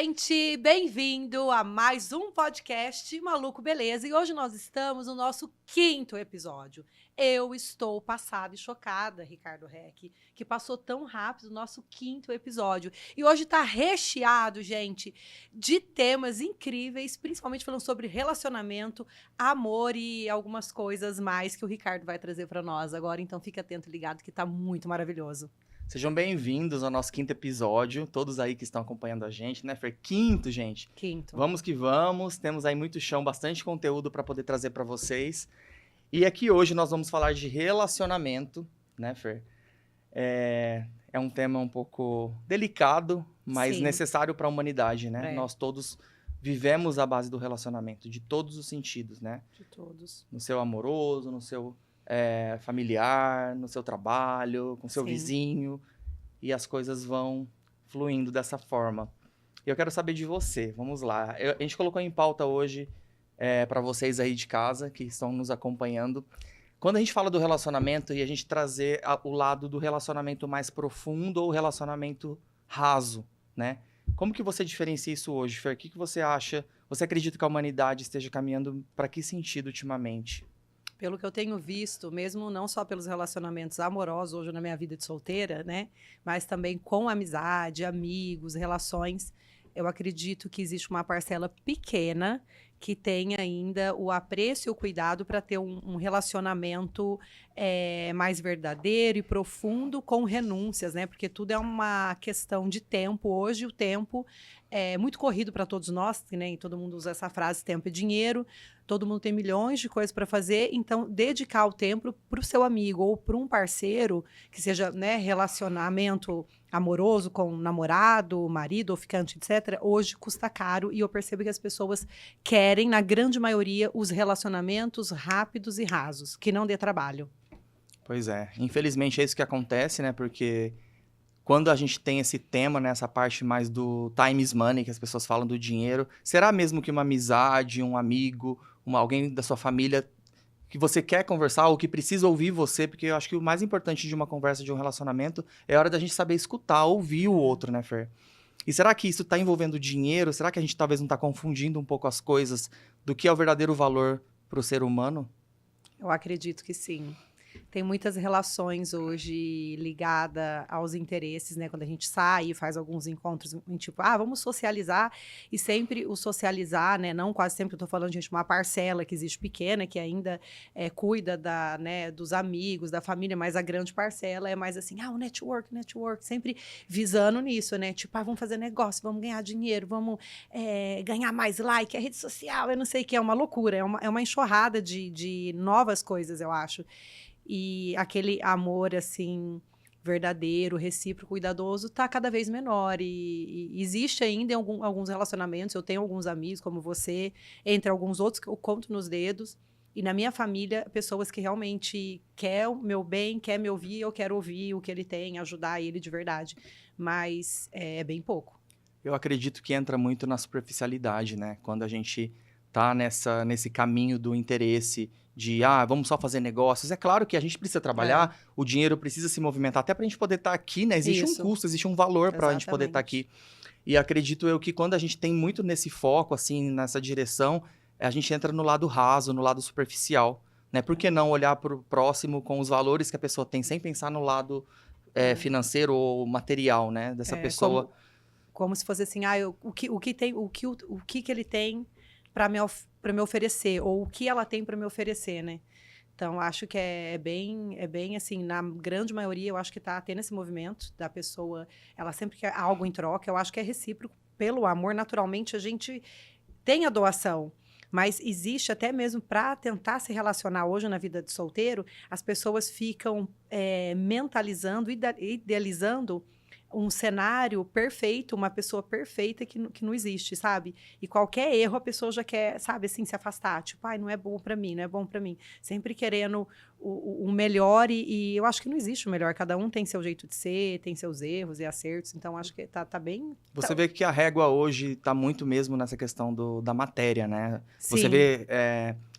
gente! Bem-vindo a mais um podcast Maluco Beleza. E hoje nós estamos no nosso 5º episódio. Eu estou passada e chocada, Ricardo Reck, que passou tão rápido o nosso 5º episódio. E hoje está recheado, gente, de temas incríveis, principalmente falando sobre relacionamento, amor e algumas coisas mais que o Ricardo vai trazer para nós agora. Então fique atento e ligado que está muito maravilhoso. Sejam bem-vindos ao nosso 5º episódio, todos aí que estão acompanhando a gente, né, Fer? 5º, gente. 5º. Vamos que vamos, temos aí muito chão, bastante conteúdo para poder trazer para vocês. E aqui hoje nós vamos falar de relacionamento, né, Fer? É um tema um pouco delicado, mas Sim. necessário para a humanidade, né? É. Nós todos vivemos a base do relacionamento, de todos os sentidos, né? De todos. No seu amoroso, no seu familiar, no seu trabalho, com seu Sim. vizinho, e as coisas vão fluindo dessa forma. Eu quero saber de você, vamos lá. A gente colocou em pauta hoje, para vocês aí de casa, que estão nos acompanhando, quando a gente fala do relacionamento e a gente trazer o lado do relacionamento mais profundo ou relacionamento raso, né? Como que você diferencia isso hoje, Fer? O que você acha? Você acredita que a humanidade esteja caminhando para que sentido ultimamente? Pelo que eu tenho visto, mesmo não só pelos relacionamentos amorosos hoje na minha vida de solteira, né? Mas também com amizade, amigos, relações, eu acredito que existe uma parcela pequena que tem ainda o apreço e o cuidado para ter um relacionamento mais verdadeiro e profundo com renúncias, né? Porque tudo é uma questão de tempo. Hoje o tempo é muito corrido para todos nós, né? E todo mundo usa essa frase, tempo é dinheiro. Todo mundo tem milhões de coisas para fazer, então dedicar o tempo para o seu amigo ou para um parceiro, que seja, né, relacionamento amoroso com namorado, marido ou ficante, etc., hoje custa caro e eu percebo que as pessoas querem, na grande maioria, os relacionamentos rápidos e rasos, que não dê trabalho. Pois é, infelizmente é isso que acontece, né, porque quando a gente tem esse tema, né, essa parte mais do time is money, que as pessoas falam do dinheiro, será mesmo que uma amizade, um amigo, alguém da sua família que você quer conversar ou que precisa ouvir você, porque eu acho que o mais importante de uma conversa, de um relacionamento, é a hora da gente saber escutar, ouvir o outro, né, Fer? E será que isso está envolvendo dinheiro? Será que a gente talvez não está confundindo um pouco as coisas do que é o verdadeiro valor para o ser humano? Eu acredito que sim. Tem muitas relações hoje ligadas aos interesses, né? Quando a gente sai e faz alguns encontros, tipo, vamos socializar. E sempre o socializar, né? Não quase sempre eu tô falando, gente, uma parcela que existe pequena, que ainda cuida né, dos amigos, da família, mas a grande parcela é mais assim, o network, sempre visando nisso, né? Tipo, vamos fazer negócio, vamos ganhar dinheiro, vamos ganhar mais like, a rede social, eu não sei o que, é uma loucura, é uma enxurrada de novas coisas, eu acho. E aquele amor, assim, verdadeiro, recíproco, cuidadoso, tá cada vez menor. E existe ainda em alguns relacionamentos, eu tenho alguns amigos como você, entre alguns outros que eu conto nos dedos. E na minha família, pessoas que realmente quer o meu bem, quer me ouvir, eu quero ouvir o que ele tem, ajudar ele de verdade. Mas é bem pouco. Eu acredito que entra muito na superficialidade, né? Quando a gente tá nesse caminho do interesse de, vamos só fazer negócios. É claro que a gente precisa trabalhar, o dinheiro precisa se movimentar, até pra gente poder estar aqui, né? Existe um custo, existe um valor pra gente poder estar aqui. E acredito eu que quando a gente tem muito nesse foco, assim, nessa direção, a gente entra no lado raso, no lado superficial, né? Por que não olhar pro próximo com os valores que a pessoa tem, sem pensar no lado financeiro ou material, né? Dessa pessoa. Como se fosse assim, o que ele tem para me oferecer, ou o que ela tem para me oferecer, né? Então, acho que é bem assim, na grande maioria, eu acho que tá tendo esse movimento da pessoa, ela sempre quer algo em troca, eu acho que é recíproco. Pelo amor, naturalmente, a gente tem a doação, mas existe até mesmo para tentar se relacionar hoje na vida de solteiro, as pessoas ficam mentalizando, idealizando um cenário perfeito, uma pessoa perfeita que não existe, sabe? E qualquer erro a pessoa já quer, sabe, assim, se afastar. Tipo, não é bom pra mim, não é bom pra mim. Sempre querendo o melhor e eu acho que não existe o melhor. Cada um tem seu jeito de ser, tem seus erros e acertos. Então, acho que tá bem... Você vê que a régua hoje tá muito mesmo nessa questão da matéria, né? Sim. Você vê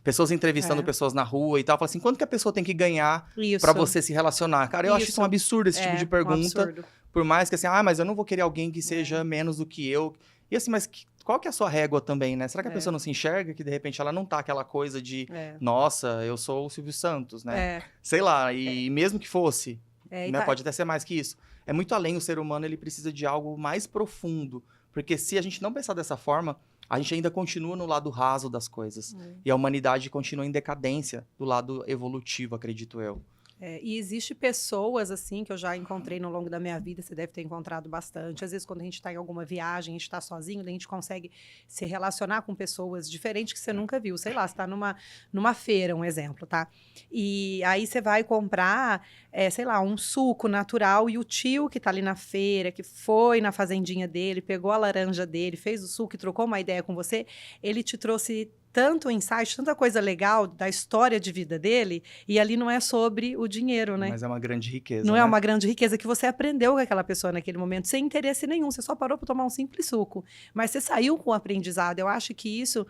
pessoas entrevistando pessoas na rua e tal, fala assim, quanto que a pessoa tem que ganhar pra você se relacionar? Cara, eu acho isso um absurdo, esse tipo de pergunta. Um absurdo. Por mais que assim, mas eu não vou querer alguém que seja menos do que eu. E assim, mas qual que é a sua régua também, né? Será que a É. pessoa não se enxerga que de repente ela não tá aquela coisa de, É. nossa, eu sou o Silvio Santos, né? É. Sei lá, e mesmo que fosse, É, e né? tá- Pode até ser mais que isso. É muito além, o ser humano ele precisa de algo mais profundo. Porque se a gente não pensar dessa forma, a gente ainda continua no lado raso das coisas. E a humanidade continua em decadência do lado evolutivo, acredito eu. E existe pessoas, assim, que eu já encontrei no longo da minha vida, você deve ter encontrado bastante. Às vezes, quando a gente está em alguma viagem, a gente está sozinho, daí a gente consegue se relacionar com pessoas diferentes que você nunca viu. Sei lá, você está numa feira, um exemplo, tá? E aí você vai comprar, sei lá, um suco natural e o tio que está ali na feira, que foi na fazendinha dele, pegou a laranja dele, fez o suco e trocou uma ideia com você, ele te trouxe tanto insight, tanta coisa legal da história de vida dele, e ali não é sobre o dinheiro, né? Mas é uma grande riqueza, Não né? é uma grande riqueza que você aprendeu com aquela pessoa naquele momento, sem interesse nenhum, você só parou para tomar um simples suco, mas você saiu com o aprendizado. Eu acho que isso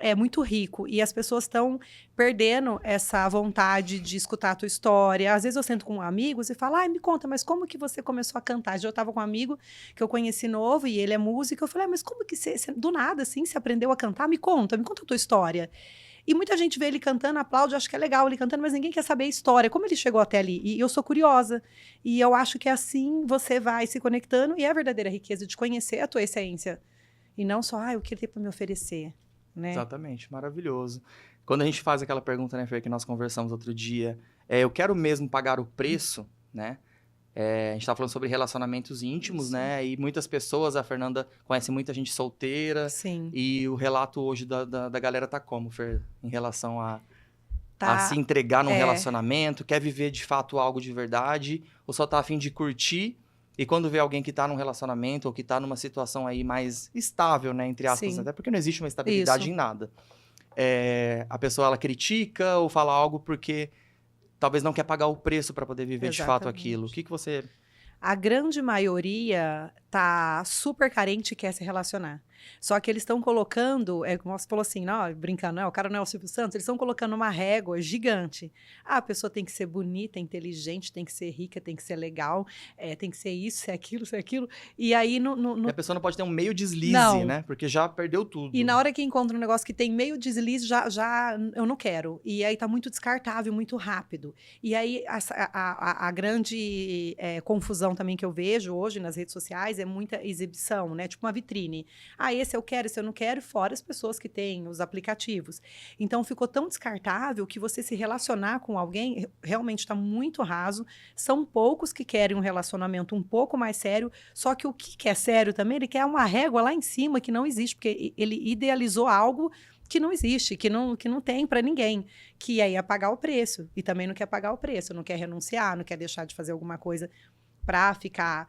é muito rico, e as pessoas estão perdendo essa vontade de escutar a tua história. Às vezes eu sento com amigos e falo, ai, me conta, mas como que você começou a cantar? Eu estava com um amigo que eu conheci novo, e ele é músico, eu falei, mas como que você do nada, assim, você aprendeu a cantar? Me conta a tua história. E muita gente vê ele cantando, aplaude, acho que é legal ele cantando, mas ninguém quer saber a história, como ele chegou até ali. E eu sou curiosa. E eu acho que assim você vai se conectando, e é a verdadeira riqueza de conhecer a tua essência. E não só, o que ele tem para me oferecer, né? Exatamente, maravilhoso. Quando a gente faz aquela pergunta, né, Fer, que nós conversamos outro dia, eu quero mesmo pagar o preço, né? A gente tá falando sobre relacionamentos íntimos, Isso. né? E muitas pessoas, a Fernanda conhece muita gente solteira. Sim. E o relato hoje da galera tá como, Fer? Em relação a Tá. se entregar num relacionamento, quer viver de fato algo de verdade, ou só tá a fim de curtir, e quando vê alguém que tá num relacionamento, ou que tá numa situação aí mais estável, né? Entre aspas, Sim. até porque não existe uma estabilidade Isso. em nada. A pessoa, ela critica ou fala algo porque talvez não quer pagar o preço para poder viver de fato Exatamente. aquilo. O que você... A grande maioria tá super carente e quer se relacionar. Só que eles estão colocando, como você falou assim, não, brincando, o cara não é o Silvio Santos, eles estão colocando uma régua gigante. A pessoa tem que ser bonita, inteligente, tem que ser rica, tem que ser legal, tem que ser isso, ser aquilo. E aí E a pessoa não pode ter um meio deslize, Não. né? Porque já perdeu tudo. E na hora que encontra um negócio que tem meio deslize, já eu não quero. E aí tá muito descartável, muito rápido. E aí a grande confusão também que eu vejo hoje nas redes sociais é muita exibição, né? Tipo uma vitrine. Esse eu quero, esse eu não quero, e fora as pessoas que têm os aplicativos. Então ficou tão descartável que você se relacionar com alguém realmente está muito raso. São poucos que querem um relacionamento um pouco mais sério, só que o que é sério também, ele quer uma régua lá em cima que não existe, porque ele idealizou algo que não existe, que não tem para ninguém, que é pagar o preço, e também não quer pagar o preço, não quer renunciar, não quer deixar de fazer alguma coisa para ficar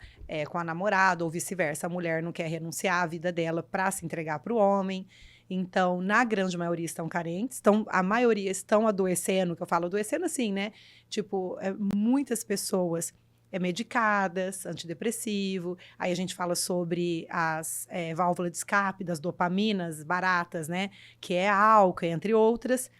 com a namorada, ou vice-versa. A mulher não quer renunciar à vida dela para se entregar para o homem. Então, na grande maioria estão carentes, a maioria estão adoecendo, que eu falo adoecendo assim, né? Tipo, muitas pessoas medicadas, antidepressivo. Aí a gente fala sobre as válvulas de escape das dopaminas baratas, né? Que é álcool, entre outras.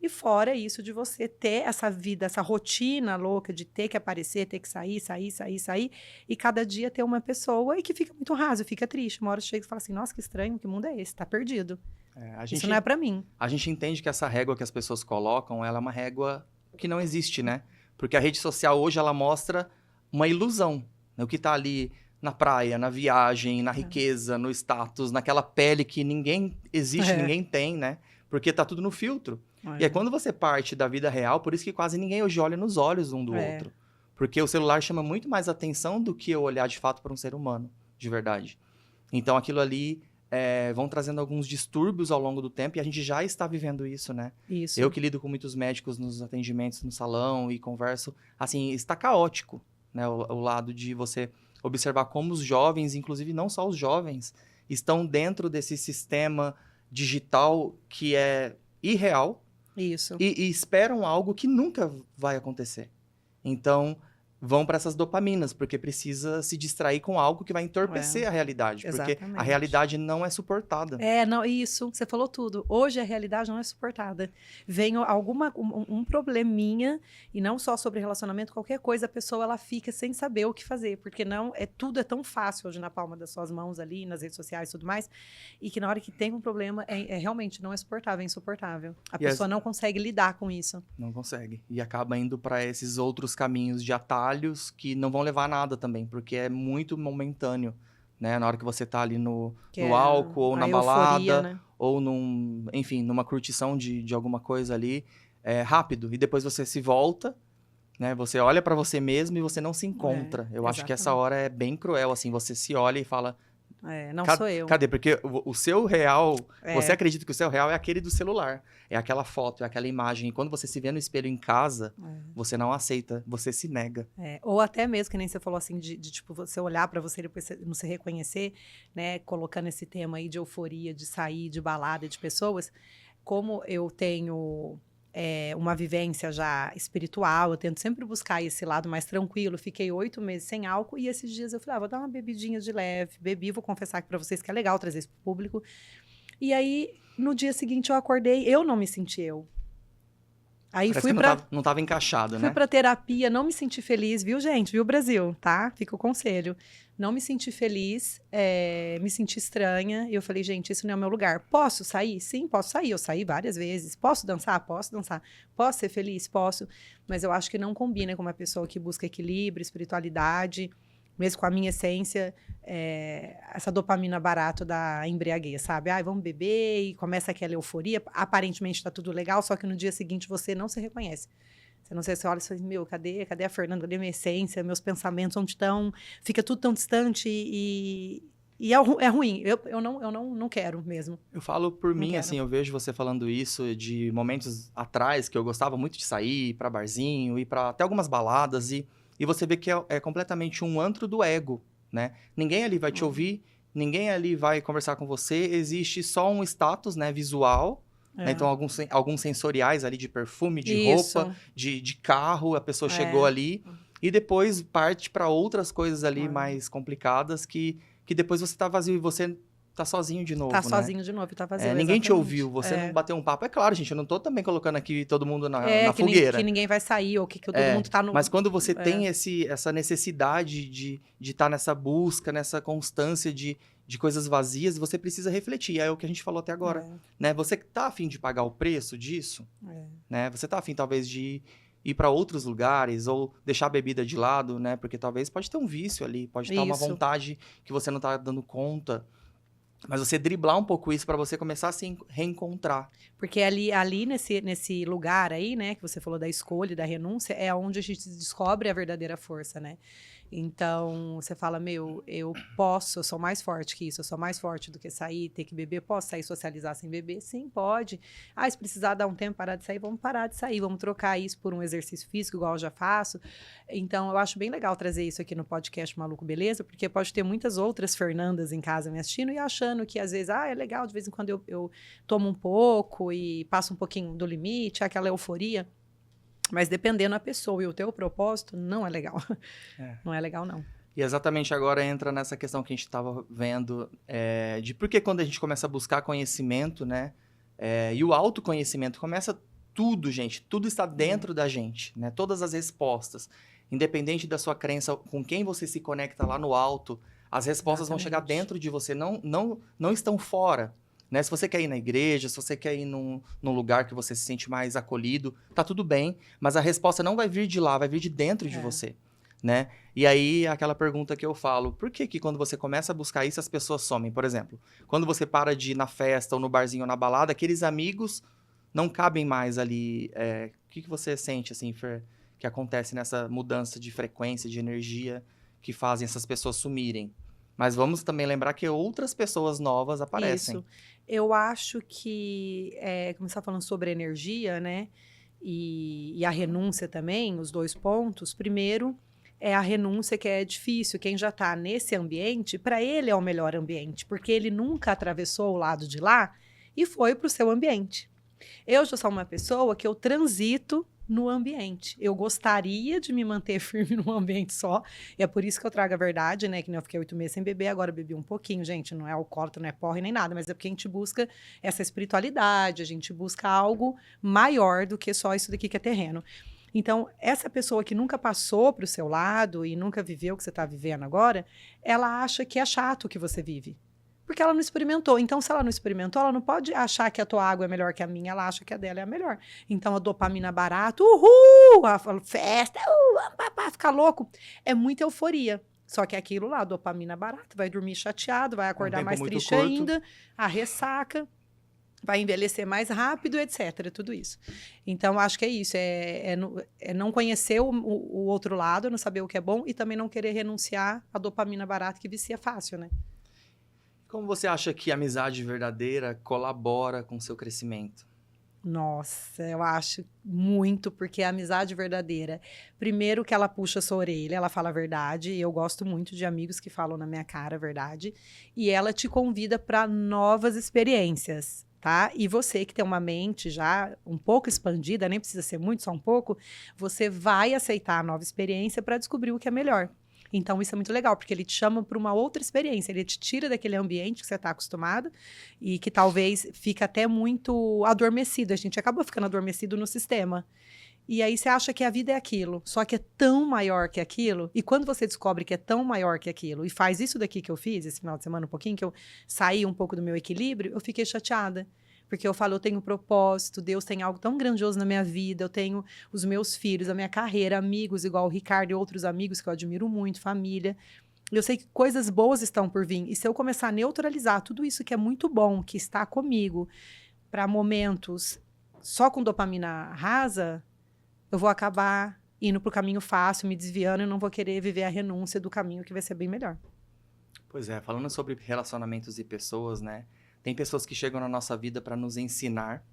E fora isso de você ter essa vida, essa rotina louca de ter que aparecer, ter que sair, e cada dia ter uma pessoa e que fica muito raso, fica triste. Uma hora chega e fala assim, nossa, que estranho, que mundo é esse? Tá perdido. Isso não é pra mim. A gente entende que essa régua que as pessoas colocam, ela é uma régua que não existe, né? Porque a rede social hoje, ela mostra uma ilusão. Né? O que tá ali na praia, na viagem, na riqueza, no status, naquela pele que ninguém existe, ninguém tem, né? Porque tá tudo no filtro. E aí, quando você parte da vida real, por isso que quase ninguém hoje olha nos olhos um do outro. Porque o celular chama muito mais atenção do que eu olhar de fato para um ser humano, de verdade. Então, aquilo ali vão trazendo alguns distúrbios ao longo do tempo, e a gente já está vivendo isso, né? Isso. Eu que lido com muitos médicos nos atendimentos no salão e converso, assim, está caótico, né? O lado de você observar como os jovens, inclusive não só os jovens, estão dentro desse sistema digital que é irreal. Isso. E esperam algo que nunca vai acontecer. Então, vão para essas dopaminas, porque precisa se distrair com algo que vai entorpecer a realidade, porque a exatamente. realidade não é suportada. Não, isso, você falou tudo. Hoje a realidade não é suportada. Vem um probleminha, e não só sobre relacionamento, qualquer coisa, a pessoa ela fica sem saber o que fazer, porque tudo é tão fácil hoje na palma das suas mãos ali, nas redes sociais e tudo mais, e que na hora que tem um problema, realmente não é suportável, é insuportável. A pessoa não consegue lidar com isso. Não consegue. E acaba indo para esses outros caminhos de atalhos que não vão levar a nada também, porque é muito momentâneo, né? Na hora que você tá ali no álcool, ou na balada, né? Ou enfim, numa curtição de alguma coisa ali, é rápido. E depois você se volta, né? Você olha para você mesmo e você não se encontra. Eu acho que essa hora é bem cruel, assim. Você se olha e fala... não sou eu. Cadê? Porque o seu real... Você acredita que o seu real é aquele do celular. É aquela foto, é aquela imagem. E quando você se vê no espelho em casa, você não aceita, você se nega. Ou até mesmo, que nem você falou assim, de tipo, você olhar pra você e depois não se reconhecer, né? Colocando esse tema aí de euforia, de sair, de balada, de pessoas. Como eu tenho... uma vivência já espiritual, eu tento sempre buscar esse lado mais tranquilo. Fiquei 8 meses sem álcool e esses dias eu falei, vou dar uma bebidinha de leve. Bebi, vou confessar aqui pra vocês que é legal trazer isso pro público. E aí, no dia seguinte eu acordei, eu não me senti eu. Aí parece que não tava encaixado, né? Fui pra terapia, não me senti feliz, viu, gente? Viu, Brasil? Tá? Fica o conselho. Não me senti feliz, me senti estranha. E eu falei, gente, isso não é o meu lugar. Posso sair? Sim, posso sair. Eu saí várias vezes. Posso dançar? Posso dançar. Posso ser feliz? Posso. Mas eu acho que não combina com uma pessoa que busca equilíbrio, espiritualidade, mesmo com a minha essência, essa dopamina barata da embriaguez, sabe? Vamos beber e começa aquela euforia. Aparentemente está tudo legal, só que no dia seguinte você não se reconhece. Você olha e fala, meu, cadê a Fernanda? Cadê a minha essência? Meus pensamentos, onde estão? Fica tudo tão distante e é ruim. Eu não quero mesmo. Eu falo por mim, assim, eu vejo você falando isso de momentos atrás, que eu gostava muito de sair, ir pra barzinho, ir pra até algumas baladas, e você vê que é completamente um antro do ego, né? Ninguém ali vai te ouvir, ninguém ali vai conversar com você, existe só um status, né, visual, né? Então alguns sensoriais ali de perfume, de roupa, de carro, a pessoa chegou ali, e depois parte para outras coisas ali mais complicadas que depois você tá vazio e você tá sozinho de novo, tá né? sozinho de novo, tá vazio, ninguém te ouviu, você não bateu um papo. É claro, gente, eu não tô também colocando aqui todo mundo na fogueira. Que ninguém vai sair, ou que todo mundo tá no... Mas quando você tem essa necessidade de estar nessa busca, nessa constância de coisas vazias, você precisa refletir. É o que a gente falou até agora, né? Você tá afim de pagar o preço disso? Né? Você tá afim, talvez, de ir para outros lugares ou deixar a bebida de lado, né? Porque talvez pode ter um vício ali, pode estar uma vontade que você não tá dando conta. Mas você driblar um pouco isso para você começar a se reencontrar. Porque ali nesse lugar aí, né, que você falou da escolha, da renúncia, é onde a gente descobre a verdadeira força, né? Então, você fala, eu posso, eu sou mais forte que isso, eu sou mais forte do que sair, ter que beber, posso sair socializar sem beber? Sim, pode. Se precisar dar um tempo, parar de sair, vamos parar de sair, vamos trocar isso por um exercício físico, igual eu já faço. Então, eu acho bem legal trazer isso aqui no podcast Maluco Beleza, porque pode ter muitas outras Fernandas em casa me assistindo e achando que, às vezes, é legal, de vez em quando eu tomo um pouco e passo um pouquinho do limite, aquela euforia. Mas dependendo da pessoa e o teu propósito, não é legal. Não é legal, não. E exatamente agora entra nessa questão que a gente estava vendo, de por que quando a gente começa a buscar conhecimento, né? E o autoconhecimento começa tudo, gente. Tudo está dentro da gente, né? Todas as respostas. Independente da sua crença, com quem você se conecta lá no alto, as respostas vão chegar dentro de você, não estão fora. Né? Se você quer ir na igreja, se você quer ir num lugar que você se sente mais acolhido, tá tudo bem, mas a resposta não vai vir de lá, vai vir de dentro de você, né? E aí, aquela pergunta que eu falo, por que quando você começa a buscar isso, as pessoas somem? Por exemplo, quando você para de ir na festa, ou no barzinho, ou na balada, aqueles amigos não cabem mais ali. O que você sente, assim, Fer, que acontece nessa mudança de frequência, de energia, que fazem essas pessoas sumirem? Mas vamos também lembrar que outras pessoas novas aparecem. Isso. Eu acho que, como você está falando sobre energia, né? E a renúncia também, os 2 pontos. Primeiro, é a renúncia que é difícil. Quem já está nesse ambiente, para ele é o melhor ambiente, porque ele nunca atravessou o lado de lá e foi para o seu ambiente. Eu já sou uma pessoa que eu transito no ambiente. Eu gostaria de me manter firme num ambiente só, e é por isso que eu trago a verdade, né? Que nem eu fiquei 8 meses sem beber, agora eu bebi um pouquinho, gente, não é alcoólatra, não é porre nem nada, mas é porque a gente busca essa espiritualidade, a gente busca algo maior do que só isso daqui que é terreno. Então, essa pessoa que nunca passou para o seu lado e nunca viveu o que você está vivendo agora, ela acha que é chato o que você vive. Porque ela não experimentou. Então, se ela não experimentou, ela não pode achar que a tua água é melhor que a minha, ela acha que a dela é a melhor. Então, a dopamina barata, uhul, a festa, ficar louco, é muita euforia. Só que é aquilo lá, dopamina barata, vai dormir chateado, vai acordar mais triste ainda, a ressaca, vai envelhecer mais rápido, etc. Tudo isso. Então, acho que é isso, é não conhecer o outro lado, não saber o que é bom e também não querer renunciar à dopamina barata que vicia fácil, né? Como você acha que a amizade verdadeira colabora com o seu crescimento? Nossa, eu acho muito, porque a amizade verdadeira, primeiro que ela puxa a sua orelha, ela fala a verdade, e eu gosto muito de amigos que falam na minha cara a verdade, e ela te convida para novas experiências, tá? E você que tem uma mente já um pouco expandida, nem precisa ser muito, só um pouco, você vai aceitar a nova experiência para descobrir o que é melhor. Então, isso é muito legal, porque ele te chama para uma outra experiência, ele te tira daquele ambiente que você está acostumado e que talvez fica até muito adormecido. A gente acaba ficando adormecido no sistema. E aí você acha que a vida é aquilo, só que é tão maior que aquilo. E quando você descobre que é tão maior que aquilo e faz isso daqui que eu fiz esse final de semana um pouquinho, que eu saí um pouco do meu equilíbrio, eu fiquei chateada. Porque eu falo, eu tenho um propósito, Deus tem algo tão grandioso na minha vida, eu tenho os meus filhos, a minha carreira, amigos igual o Ricardo e outros amigos que eu admiro muito, família. Eu sei que coisas boas estão por vir. E se eu começar a neutralizar tudo isso que é muito bom, que está comigo, para momentos só com dopamina rasa, eu vou acabar indo para o caminho fácil, me desviando e não vou querer viver a renúncia do caminho que vai ser bem melhor. Pois é, falando sobre relacionamentos e pessoas, né? Tem pessoas que chegam na nossa vida para nos ensinar,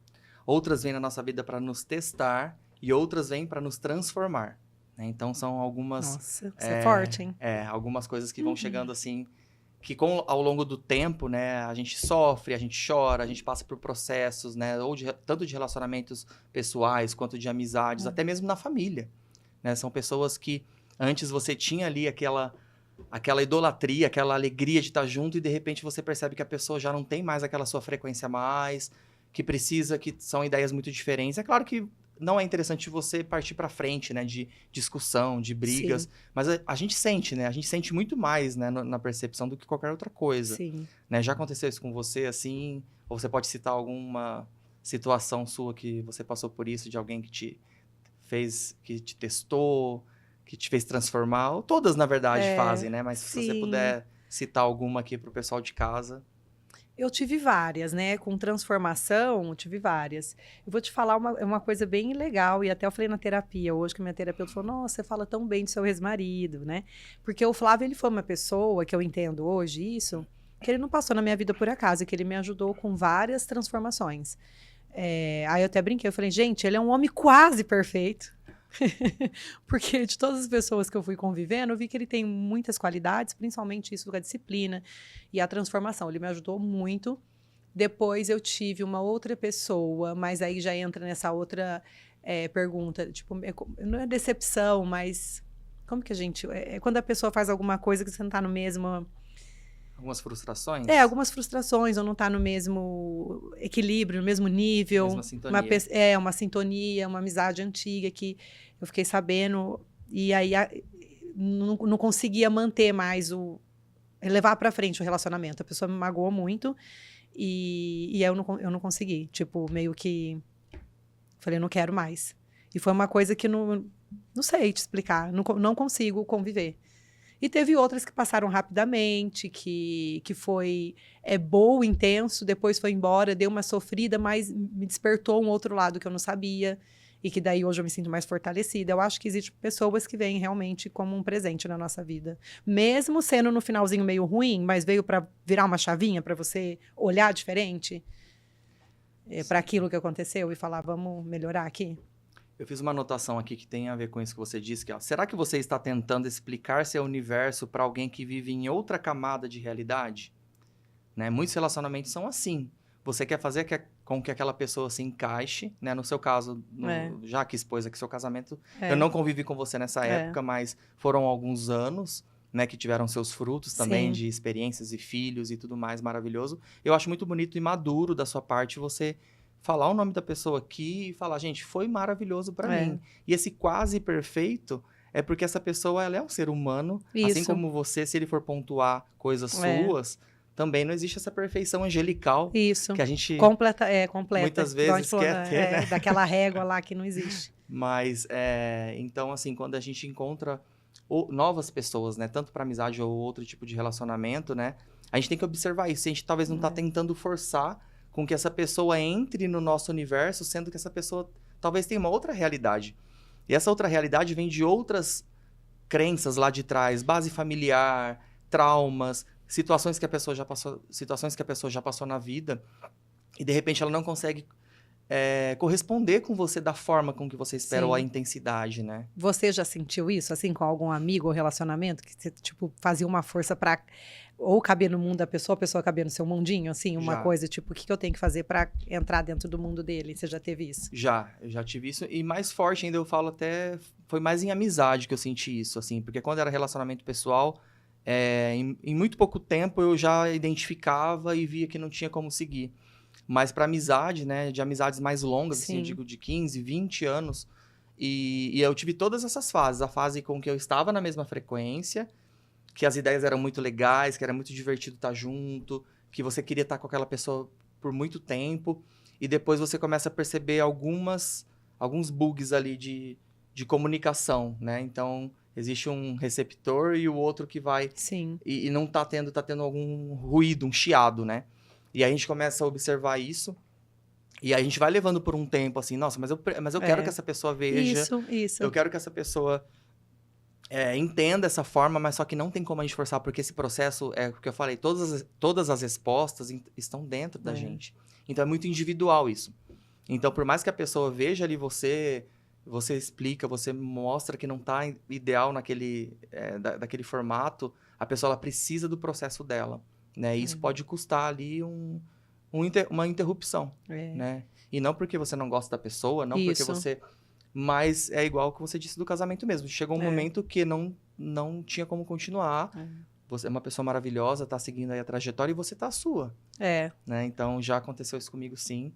outras vêm na nossa vida para nos testar e outras vêm para nos transformar, né? Então são algumas... Nossa, você é forte, hein? Algumas coisas que vão chegando assim, que ao longo do tempo, né, a gente sofre, a gente chora, a gente passa por processos, né, tanto de relacionamentos pessoais quanto de amizades, até mesmo na família, né? São pessoas que antes você tinha ali aquela idolatria, aquela alegria de estar junto e de repente você percebe que a pessoa já não tem mais aquela sua frequência mais, que são ideias muito diferentes. É claro que não é interessante você partir para frente, né, de discussão, de brigas, sim, mas a gente sente, né, a gente sente muito mais, né, na percepção do que qualquer outra coisa. Sim. Né? Já aconteceu isso com você, assim? Ou você pode citar alguma situação sua que você passou por isso, de alguém que te fez, que te testou, que te fez transformar, ou todas, na verdade, fazem, né? Mas se você puder citar alguma aqui para o pessoal de casa. Eu tive várias, né? Com transformação, eu tive várias. Eu vou te falar uma coisa bem legal, e até eu falei na terapia hoje, que minha terapeuta falou, nossa, você fala tão bem do seu ex-marido, né? Porque o Flávio, ele foi uma pessoa, que eu entendo hoje isso, que ele não passou na minha vida por acaso, que ele me ajudou com várias transformações. Aí eu até brinquei, eu falei, gente, ele é um homem quase perfeito. Porque de todas as pessoas que eu fui convivendo, eu vi que ele tem muitas qualidades, principalmente isso da disciplina e a transformação. Ele me ajudou muito. Depois eu tive uma outra pessoa, mas aí já entra nessa outra pergunta, tipo, não é decepção, mas como que a gente... É quando a pessoa faz alguma coisa que você não tá no mesmo... Algumas frustrações? Algumas frustrações, ou não tá no mesmo equilíbrio, no mesmo nível. Mesma sintonia. Uma sintonia, uma amizade antiga que eu fiquei sabendo, e aí não conseguia manter mais levar pra frente o relacionamento. A pessoa me magoou muito, e eu não consegui. Tipo, meio que... Falei, não quero mais. E foi uma coisa que não sei te explicar, não consigo conviver. E teve outras que passaram rapidamente, que foi boa, intenso, depois foi embora, deu uma sofrida, mas me despertou um outro lado que eu não sabia, e que daí hoje eu me sinto mais fortalecida. Eu acho que existem pessoas que vêm realmente como um presente na nossa vida. Mesmo sendo no finalzinho meio ruim, mas veio para virar uma chavinha, para você olhar diferente para aquilo que aconteceu e falar, vamos melhorar aqui. Eu fiz uma anotação aqui que tem a ver com isso que você disse, que será que você está tentando explicar seu universo para alguém que vive em outra camada de realidade? Né? Muitos relacionamentos são assim. Você quer fazer com que aquela pessoa se encaixe, né? No seu caso, já que expôs aqui seu casamento, eu não convivi com você nessa época, mas foram alguns anos, né, que tiveram seus frutos também, de experiências e filhos e tudo mais maravilhoso. Eu acho muito bonito e maduro da sua parte você falar o nome da pessoa aqui e falar, gente, foi maravilhoso para mim. E esse quase perfeito é porque essa pessoa, ela é um ser humano, assim como você, se ele for pontuar coisas suas, também não existe essa perfeição angelical que a gente completa. muitas vezes quer ter, né? Daquela régua lá que não existe. Mas, então, assim, quando a gente encontra novas pessoas, né? Tanto para amizade ou outro tipo de relacionamento, né? A gente tem que observar isso. A gente talvez não está tentando forçar com que essa pessoa entre no nosso universo, sendo que essa pessoa talvez tenha uma outra realidade. E essa outra realidade vem de outras crenças lá de trás, base familiar, traumas, situações que a pessoa já passou na vida, e de repente ela não consegue corresponder com você da forma com que você espera, ou a intensidade, né? Você já sentiu isso, assim, com algum amigo ou relacionamento, que você, tipo, fazia uma força pra ou caber no mundo da pessoa, a pessoa caber no seu mundinho, assim, uma coisa, tipo, o que eu tenho que fazer pra entrar dentro do mundo dele? Você já teve isso? Eu já tive isso, e mais forte ainda, eu falo até, foi mais em amizade que eu senti isso, assim, porque quando era relacionamento pessoal, em muito pouco tempo eu já identificava e via que não tinha como seguir. Mas para amizade, né, de amizades mais longas, assim, eu digo de 15, 20 anos, e eu tive todas essas fases. A fase com que eu estava na mesma frequência, que as ideias eram muito legais, que era muito divertido estar junto, que você queria estar com aquela pessoa por muito tempo, e depois você começa a perceber alguns bugs ali de comunicação, né? Então, existe um receptor e o outro que vai... E não tá tendo algum ruído, um chiado, né? E aí a gente começa a observar isso. E aí a gente vai levando por um tempo, assim, nossa, mas eu quero que essa pessoa veja. Isso. Eu quero que essa pessoa entenda essa forma, mas só que não tem como a gente forçar, porque esse processo, é o que eu falei, todas as respostas estão dentro da gente. Então é muito individual isso. Então, por mais que a pessoa veja ali você explica, você mostra que não está ideal daquele formato, a pessoa ela precisa do processo dela. Né? E isso pode custar ali uma interrupção, né? E não porque você não gosta da pessoa, não porque você... Mas é igual o que você disse do casamento mesmo. Chegou um momento que não tinha como continuar. Você é uma pessoa maravilhosa, tá seguindo aí a trajetória e você tá a sua. Né? Então, já aconteceu isso comigo, sim.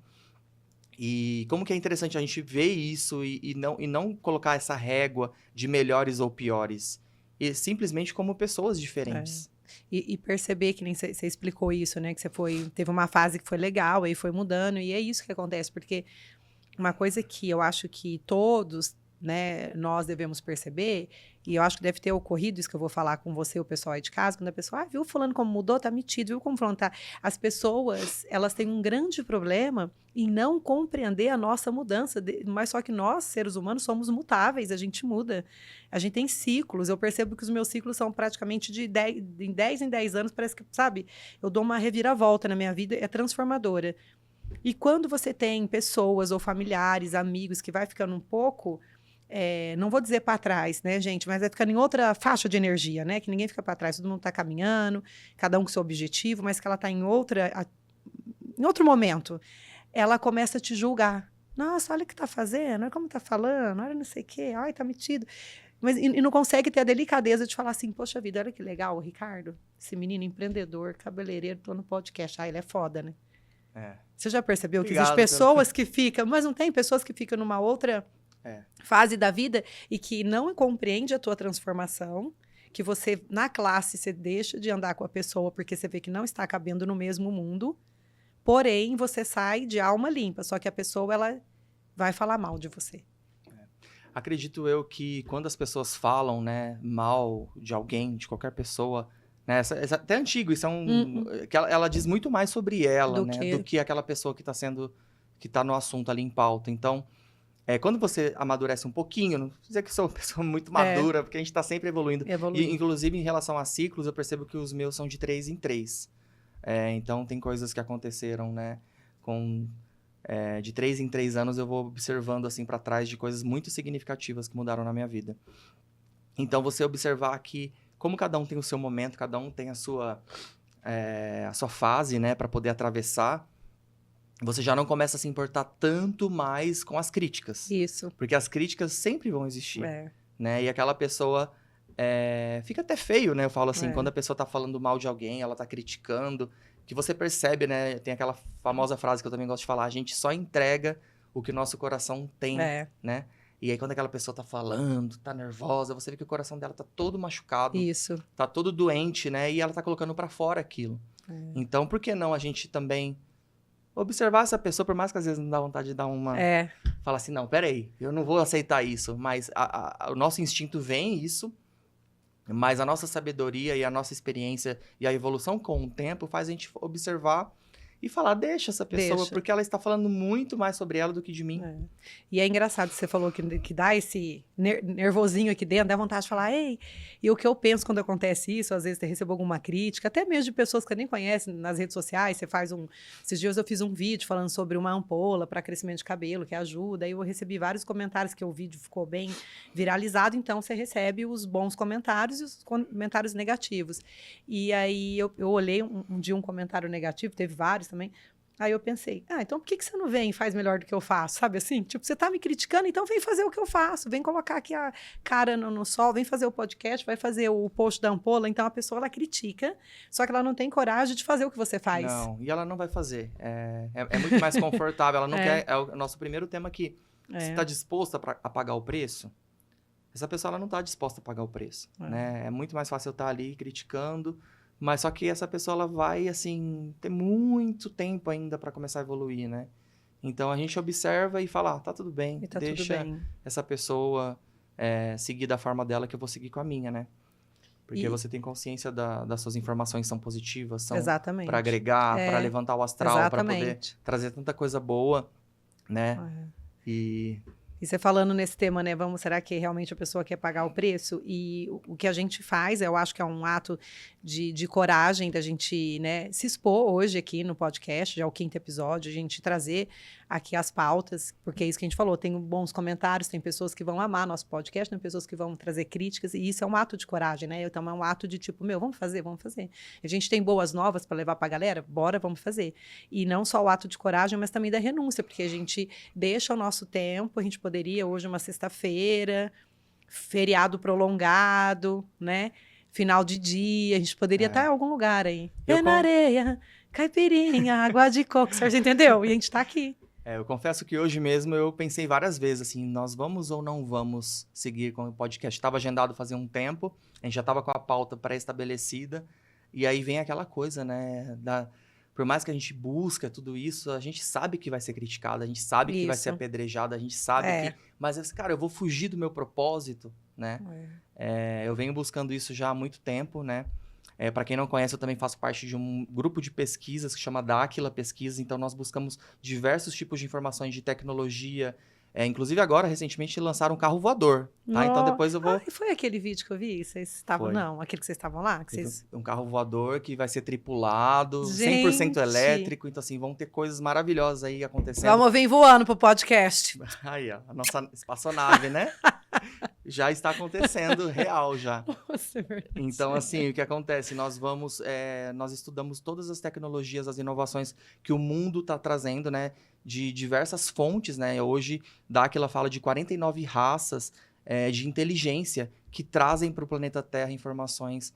E como que é interessante a gente ver isso e não colocar essa régua de melhores ou piores. E simplesmente como pessoas diferentes. E perceber que nem você explicou isso, né? Que você teve uma fase que foi legal, aí foi mudando, e é isso que acontece, porque uma coisa que eu acho que todos, né, nós devemos perceber, e eu acho que deve ter ocorrido isso que eu vou falar com você, o pessoal aí de casa, quando a pessoa, viu fulano como mudou, tá metido, viu como fulano tá... As pessoas, elas têm um grande problema em não compreender a nossa mudança, mas só que nós, seres humanos, somos mutáveis, a gente muda, a gente tem ciclos, eu percebo que os meus ciclos são praticamente de 10 em 10 anos, parece que, sabe, eu dou uma reviravolta na minha vida, é transformadora. E quando você tem pessoas ou familiares, amigos, que vai ficando um pouco... não vou dizer para trás, né, gente? Mas vai ficando em outra faixa de energia, né? Que ninguém fica para trás, todo mundo está caminhando, cada um com seu objetivo, mas que ela está em outro momento. Ela começa a te julgar. Nossa, olha o que está fazendo, olha como está falando, olha não sei o quê, ai, está metido. Mas, e não consegue ter a delicadeza de falar assim, poxa vida, olha que legal, o Ricardo, esse menino empreendedor, cabeleireiro, tô no podcast. Ah, ele é foda, né? Você já percebeu que existem pessoas que ficam, mas não tem pessoas que ficam numa outra... fase da vida e que não compreende a tua transformação, que você, na classe, você deixa de andar com a pessoa porque você vê que não está cabendo no mesmo mundo, porém, você sai de alma limpa, só que a pessoa, ela vai falar mal de você. Acredito eu que quando as pessoas falam, né, mal de alguém, de qualquer pessoa, né, até antigo, isso que ela diz muito mais sobre ela, do que aquela pessoa que está no assunto ali em pauta. Então, quando você amadurece um pouquinho, não vou dizer que sou uma pessoa muito madura, porque a gente está sempre evoluindo. E, inclusive, em relação a ciclos, eu percebo que os meus são de 3 em 3. Então, tem coisas que aconteceram, né? De 3 em 3 anos, eu vou observando, assim, para trás de coisas muito significativas que mudaram na minha vida. Então, você observar que, como cada um tem o seu momento, cada um tem a sua fase, né? Para poder atravessar. você já não começa a se importar tanto mais com as críticas. Isso. Porque as críticas sempre vão existir, É. né? E aquela pessoa... fica até feio, né? Eu falo assim, quando a pessoa tá falando mal de alguém, ela tá criticando, que você percebe, né? Tem aquela famosa frase que eu também gosto de falar, a gente só entrega o que o nosso coração tem, né? E aí quando aquela pessoa tá falando, tá nervosa, você vê que o coração dela tá todo machucado, Isso. tá todo doente, né? E ela tá colocando pra fora aquilo. Então, por que não a gente também observar essa pessoa, por mais que às vezes não dá vontade de dar uma... Falar assim, não, peraí, eu não vou aceitar isso. Mas o nosso instinto vem isso, mas a nossa sabedoria e a nossa experiência e a evolução com o tempo faz a gente observar e falar, deixa essa pessoa, porque ela está falando muito mais sobre ela do que de mim. E é engraçado, você falou que dá esse nervosinho aqui dentro, dá vontade de falar, ei, e o que eu penso quando acontece isso, às vezes você recebe alguma crítica, até mesmo de pessoas que nem conhecem nas redes sociais, você faz esses dias eu fiz um vídeo falando sobre uma ampola para crescimento de cabelo, que ajuda, aí eu recebi vários comentários que o vídeo ficou bem viralizado, então você recebe os bons comentários e os comentários negativos. E aí eu olhei um dia um comentário negativo, teve vários também. Aí eu pensei, então por que você não vem e faz melhor do que eu faço? Sabe assim? Tipo, você tá me criticando, então vem fazer o que eu faço. Vem colocar aqui a cara no sol, vem fazer o podcast, vai fazer o post da ampola. Então a pessoa, ela critica, só que ela não tem coragem de fazer o que você faz. Não, e ela não vai fazer. É muito mais confortável. Ela não quer... É o nosso primeiro tema aqui. Você está disposta a pagar o preço? Essa pessoa, ela não está disposta a pagar o preço. Né? É muito mais fácil eu estar ali criticando... Mas só que essa pessoa, ela vai, assim, ter muito tempo ainda para começar a evoluir, né? Então, a gente observa e fala, tá tudo bem, deixa essa pessoa seguir da forma dela que eu vou seguir com a minha, né? Porque você tem consciência das suas informações são positivas, são para agregar, para levantar o astral, para poder trazer tanta coisa boa, né? E você falando nesse tema, né? Será que realmente a pessoa quer pagar o preço? E o que a gente faz, eu acho que é um ato de coragem da gente, né, se expor hoje aqui no podcast, já é o 5º episódio, a gente trazer aqui as pautas, porque é isso que a gente falou, tem bons comentários, tem pessoas que vão amar nosso podcast, tem pessoas que vão trazer críticas, e isso é um ato de coragem, né? Então é um ato de tipo, vamos fazer. A gente tem boas novas para levar para a galera? Bora, vamos fazer. E não só o ato de coragem, mas também da renúncia, porque a gente deixa o nosso tempo, a gente poderia hoje uma sexta-feira, feriado prolongado, né? Final de dia, a gente poderia estar em algum lugar aí. Na areia, caipirinha, água de coco, você entendeu? E a gente está aqui. Eu confesso que hoje mesmo eu pensei várias vezes, assim, nós vamos ou não vamos seguir com o podcast? Estava agendado fazia um tempo, a gente já estava com a pauta pré-estabelecida, e aí vem aquela coisa, né, por mais que a gente busca tudo isso, a gente sabe que vai ser criticado, a gente sabe que vai ser apedrejado, a gente sabe que... Mas, cara, eu vou fugir do meu propósito, né? Eu venho buscando isso já há muito tempo, né? Para quem não conhece, eu também faço parte de um grupo de pesquisas que chama Dáquila Pesquisa, então nós buscamos diversos tipos de informações de tecnologia, inclusive agora, recentemente, lançaram um carro voador, tá? Então depois eu vou... E foi aquele vídeo que eu vi? Vocês estavam... Não, aquele que vocês estavam lá? Um carro voador que vai ser tripulado, 100% elétrico, então assim, vão ter coisas maravilhosas aí acontecendo. Vamos vir voando pro podcast. Aí, ó, a nossa espaçonave, né? Já está acontecendo real já. Nossa, é verdade. Então, assim, o que acontece? Nós estudamos todas as tecnologias, as inovações que o mundo está trazendo, né? De diversas fontes, né? Hoje, Dáquila fala de 49 raças de inteligência que trazem para o planeta Terra informações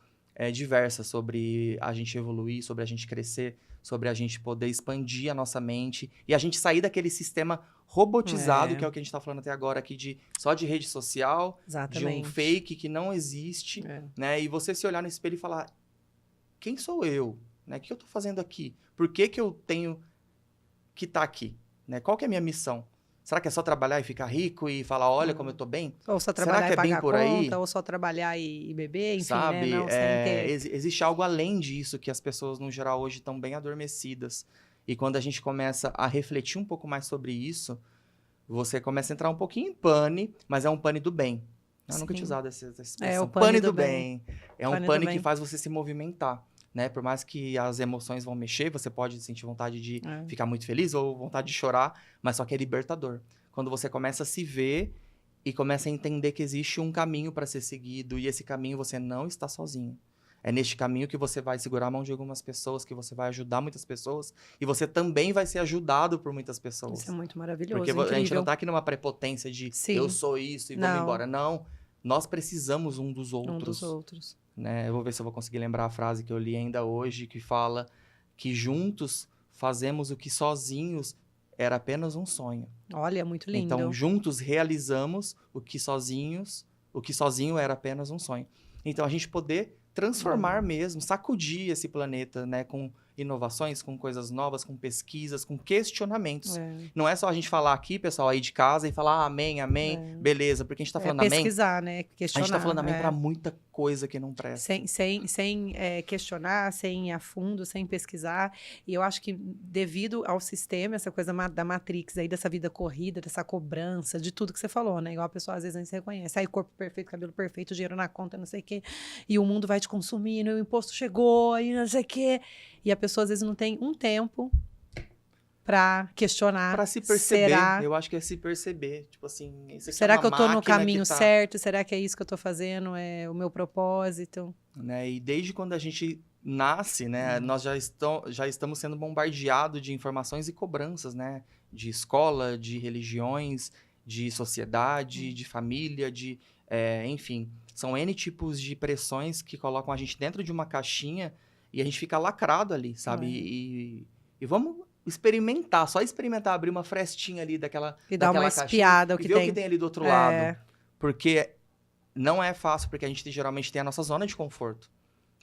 diversas sobre a gente evoluir, sobre a gente crescer, sobre a gente poder expandir a nossa mente e a gente sair daquele sistema robotizado, que é o que a gente está falando até agora aqui, só de rede social, de um fake que não existe, né? E você se olhar no espelho e falar, quem sou eu? Né? O que eu estou fazendo aqui? Por que eu tenho que estar aqui? Né? Qual que é a minha missão? Será que é só trabalhar e ficar rico e falar, olha como eu tô bem? Ou só trabalhar e pagar a conta, ou só trabalhar e beber, enfim, sabe? Né? Não, existe algo além disso que as pessoas, no geral, hoje estão bem adormecidas. E quando a gente começa a refletir um pouco mais sobre isso, você começa a entrar um pouquinho em pane, mas é um pane do bem. Eu nunca tinha usado essa expressão. O pane do bem. É um pane que faz você se movimentar. Né? Por mais que as emoções vão mexer, você pode sentir vontade de ficar muito feliz ou vontade de chorar, mas só que é libertador. Quando você começa a se ver e começa a entender que existe um caminho para ser seguido e esse caminho você não está sozinho. É neste caminho que você vai segurar a mão de algumas pessoas, que você vai ajudar muitas pessoas, e você também vai ser ajudado por muitas pessoas. Isso é muito maravilhoso, Porque a gente incrível. não tá aqui numa prepotência de eu Sim. sou isso e vamos Não. embora. Não, nós precisamos um dos outros. Um dos outros. Né? Eu vou ver se eu vou conseguir lembrar a frase que eu li ainda hoje, que fala que juntos fazemos o que sozinhos era apenas um sonho. Olha, muito lindo. Então, juntos realizamos o que sozinho era apenas um sonho. Então, a gente poder transformar mesmo, sacudir esse planeta, né, com inovações, com coisas novas, com pesquisas, com questionamentos. Não é só a gente falar aqui, pessoal, aí de casa e falar amém, amém, beleza, porque a gente tá falando amém. Pesquisar, né? Questionar. A gente tá falando amém pra muita coisa que não presta. Sem questionar, sem ir a fundo, sem pesquisar. E eu acho que devido ao sistema, essa coisa da Matrix aí, dessa vida corrida, dessa cobrança, de tudo que você falou, né? Igual a pessoa às vezes nem se reconhece. Aí corpo perfeito, cabelo perfeito, dinheiro na conta, não sei o quê. E o mundo vai te consumindo, e o imposto chegou, e não sei o quê. E a pessoa às vezes não tem um tempo pra questionar. Pra se perceber. Será... Eu acho que é se perceber. Tipo assim, será que eu tô no caminho certo? Será que é isso que eu tô fazendo? É o meu propósito? Né? E desde quando a gente nasce, né? Nós já estamos sendo bombardeados de informações e cobranças, né? De escola, de religiões, de sociedade, de família, enfim. São N tipos de pressões que colocam a gente dentro de uma caixinha e a gente fica lacrado ali, sabe? E vamos experimentar, só experimentar, abrir uma frestinha ali daquela e dar uma espiada o que ver tem. o que tem ali do outro lado. Porque não é fácil, porque a gente geralmente tem a nossa zona de conforto.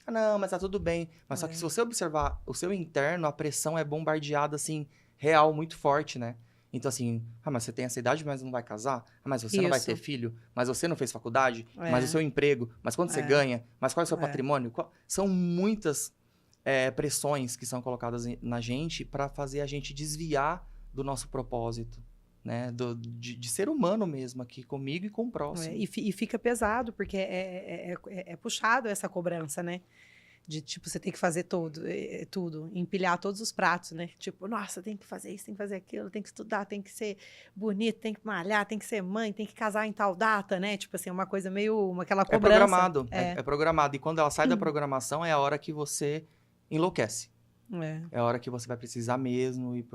Ah, não, mas tá tudo bem. Mas só que se você observar o seu interno, a pressão é bombardeada, assim, real, muito forte, né? Então, assim, mas você tem essa idade, mas não vai casar? Mas você não vai ter filho? Mas você não fez faculdade? Mas o seu emprego? Mas quanto você ganha? Mas qual é o seu patrimônio? São muitas pressões que são colocadas na gente para fazer a gente desviar do nosso propósito, né? De ser humano mesmo aqui, comigo e com o próximo. E fica pesado, porque é puxado essa cobrança, né? De, tipo, você tem que fazer tudo, empilhar todos os pratos, né? Tipo, nossa, tem que fazer isso, tem que fazer aquilo, tem que estudar, tem que ser bonito, tem que malhar, tem que ser mãe, tem que casar em tal data, né? Tipo assim, uma coisa meio, aquela cobrança. É programado, é programado. E quando ela sai da programação, é a hora que você enlouquece. É a hora que você vai precisar mesmo ir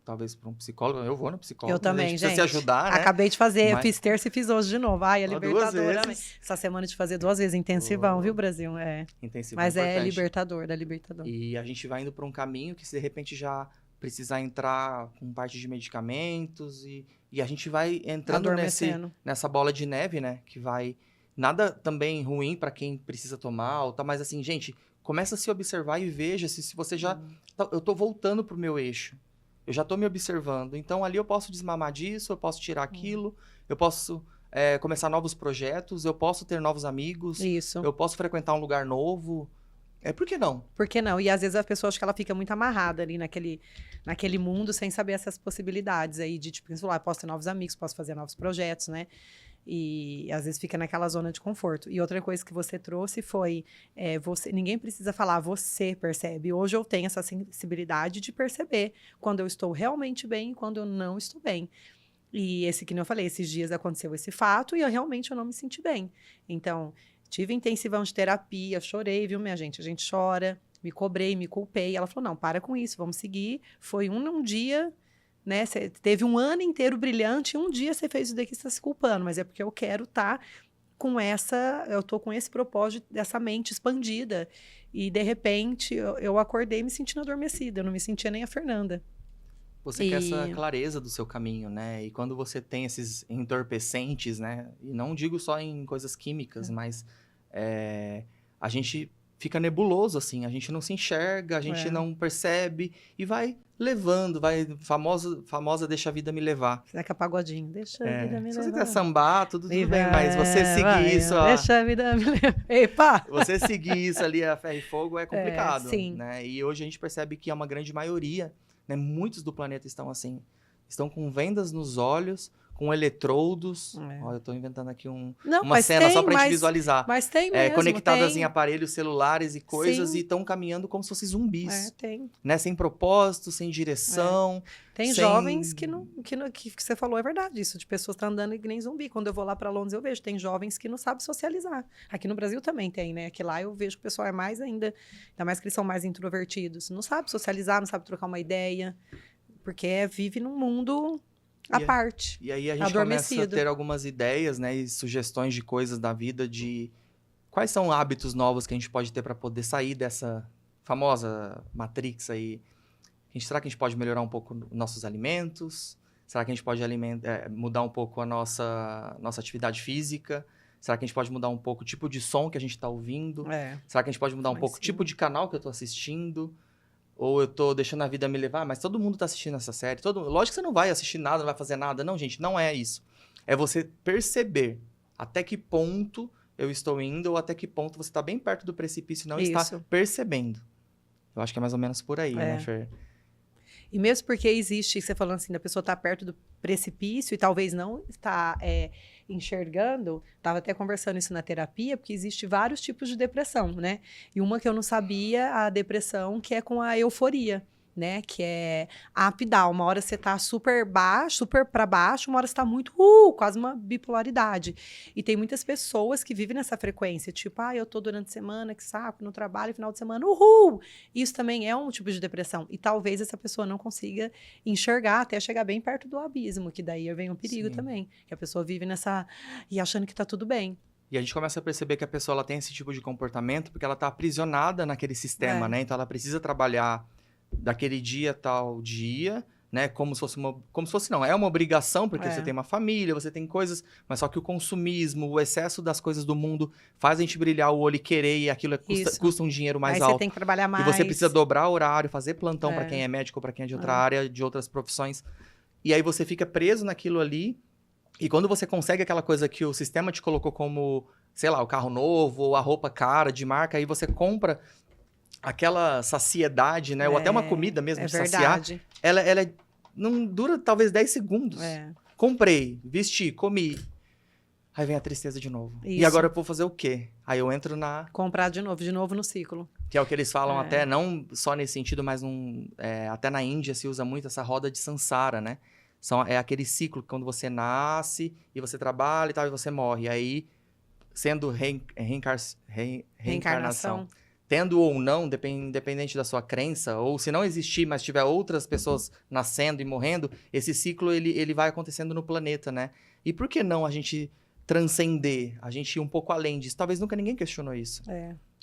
talvez para um psicólogo. Eu vou no psicólogo. Eu também, gente. Precisa se ajudar, né? Acabei de fazer, eu fiz terça e fiz hoje de novo. Ai, é libertador. Essa semana de fazer 2 vezes, intensivão, viu, Brasil? Intensivão. Mas é libertador, da libertador. E a gente vai indo para um caminho que, se de repente, já precisar entrar com parte de medicamentos e a gente vai entrando nessa bola de neve, né? Que vai... Nada também ruim para quem precisa tomar, mas assim, gente... Começa a se observar e veja se você já... Eu tô voltando pro meu eixo. Eu já tô me observando. Então, ali eu posso desmamar disso, eu posso tirar aquilo, eu posso começar novos projetos, eu posso ter novos amigos. Isso. Eu posso frequentar um lugar novo. Por que não? Por que não? E às vezes a pessoa, acho que ela fica muito amarrada ali naquele mundo sem saber essas possibilidades aí de, tipo, posso ter novos amigos, posso fazer novos projetos, né? E às vezes fica naquela zona de conforto. E outra coisa que você trouxe foi, ninguém precisa falar, você percebe. Hoje eu tenho essa sensibilidade de perceber quando eu estou realmente bem e quando eu não estou bem. E que nem eu falei, esses dias aconteceu esse fato e eu não me senti bem. Então, tive intensivão de terapia, chorei, viu, minha gente? A gente chora, me cobrei, me culpei. Ela falou, não, para com isso, vamos seguir. Foi um dia... Né? Você teve um ano inteiro brilhante e um dia você fez isso daqui e está se culpando, mas é porque eu quero estar eu tô com esse propósito dessa mente expandida e de repente eu acordei me sentindo adormecida, eu não me sentia nem a Fernanda. Você quer essa clareza do seu caminho, né? E quando você tem esses entorpecentes, né? E não digo só em coisas químicas, mas a gente fica nebuloso, assim, a gente não se enxerga, a gente não percebe e vai levando, famosa deixa a vida me levar. Será que é pagodinho? Deixa a vida me levar. Se você quiser sambar, tudo bem, mas você seguir isso... Deixa a vida me levar. Epa! Você seguir isso ali a ferro e fogo é complicado. Sim. Né? E hoje a gente percebe que é uma grande maioria, né? Muitos do planeta estão assim, estão com vendas nos olhos, com eletrodos. É. Ó, eu tô inventando aqui Não, uma mas cena tem, só pra gente mas- visualizar. Mas tem mesmo, Conectadas tem. em aparelhos celulares e coisas Sim. e estão caminhando como se fossem zumbis. Tem. Né? Sem propósito, sem direção. Tem sem- jovens que você falou, é verdade, isso, de pessoas que estão andando que nem zumbi. Quando eu vou lá para Londres, eu vejo, tem jovens que não sabem socializar. Aqui no Brasil também tem, né? Aqui lá eu vejo que o pessoal é mais ainda mais que eles são mais introvertidos. Não sabe socializar, não sabe trocar uma ideia, porque vive num mundo à parte. E aí a gente começa a Adormecido. ter algumas ideias, né? E sugestões de coisas da vida, de quais são hábitos novos que a gente pode ter para poder sair dessa famosa Matrix aí. Será que a gente pode melhorar um pouco nossos alimentos? Será que a gente pode mudar um pouco a nossa atividade física? Será que a gente pode mudar um pouco o tipo de som que a gente está ouvindo? Será que a gente pode mudar um pouco o tipo de canal que eu estou assistindo? Ou eu estou deixando a vida me levar? Mas todo mundo está assistindo essa série. Lógico que você não vai assistir nada, não vai fazer nada. Não, gente, não é isso. É você perceber até que ponto eu estou indo ou até que ponto você está bem perto do precipício e não está percebendo. Eu acho que é mais ou menos por aí, né, Fer? E mesmo porque existe, você falando assim, da pessoa estar perto do precipício e talvez não está enxergando, estava até conversando isso na terapia, porque existe vários tipos de depressão, né? E uma que eu não sabia, a depressão que é com a euforia, né? Que é up down. Uma hora você tá super baixo, super para baixo, uma hora você tá muito, quase uma bipolaridade. E tem muitas pessoas que vivem nessa frequência, tipo, eu tô durante a semana, que saco, no trabalho, final de semana, Isso também é um tipo de depressão. E talvez essa pessoa não consiga enxergar até chegar bem perto do abismo, que daí vem um perigo também. Que a pessoa vive nessa... e achando que tá tudo bem. E a gente começa a perceber que a pessoa ela tem esse tipo de comportamento porque ela tá aprisionada naquele sistema, né? Então ela precisa trabalhar daquele dia tal dia, né? Como se fosse não, é uma obrigação, porque você tem uma família, você tem coisas, mas só que o consumismo, o excesso das coisas do mundo faz a gente brilhar o olho e querer, e aquilo custa um dinheiro mais alto. Aí você tem que trabalhar mais. E você precisa dobrar horário, fazer plantão para quem é médico, para quem é de outra área, de outras profissões. E aí você fica preso naquilo ali, e quando você consegue aquela coisa que o sistema te colocou como, sei lá, o carro novo, ou a roupa cara, de marca, aí você compra aquela saciedade, né? Ou até uma comida mesmo de saciar. Ela não dura talvez 10 segundos. Comprei, vesti, comi. Aí vem a tristeza de novo. Isso. E agora eu vou fazer o quê? Aí eu entro comprar de novo no ciclo. Que é o que eles falam até, não só nesse sentido, mas até na Índia se usa muito essa roda de Sansara, né? É aquele ciclo que quando você nasce e você trabalha e tal, e você morre. Aí, sendo reencarnação, tendo ou não, independente da sua crença, ou se não existir, mas tiver outras pessoas nascendo e morrendo, esse ciclo ele vai acontecendo no planeta, né? E por que não a gente transcender, a gente ir um pouco além disso? Talvez nunca ninguém questionou isso.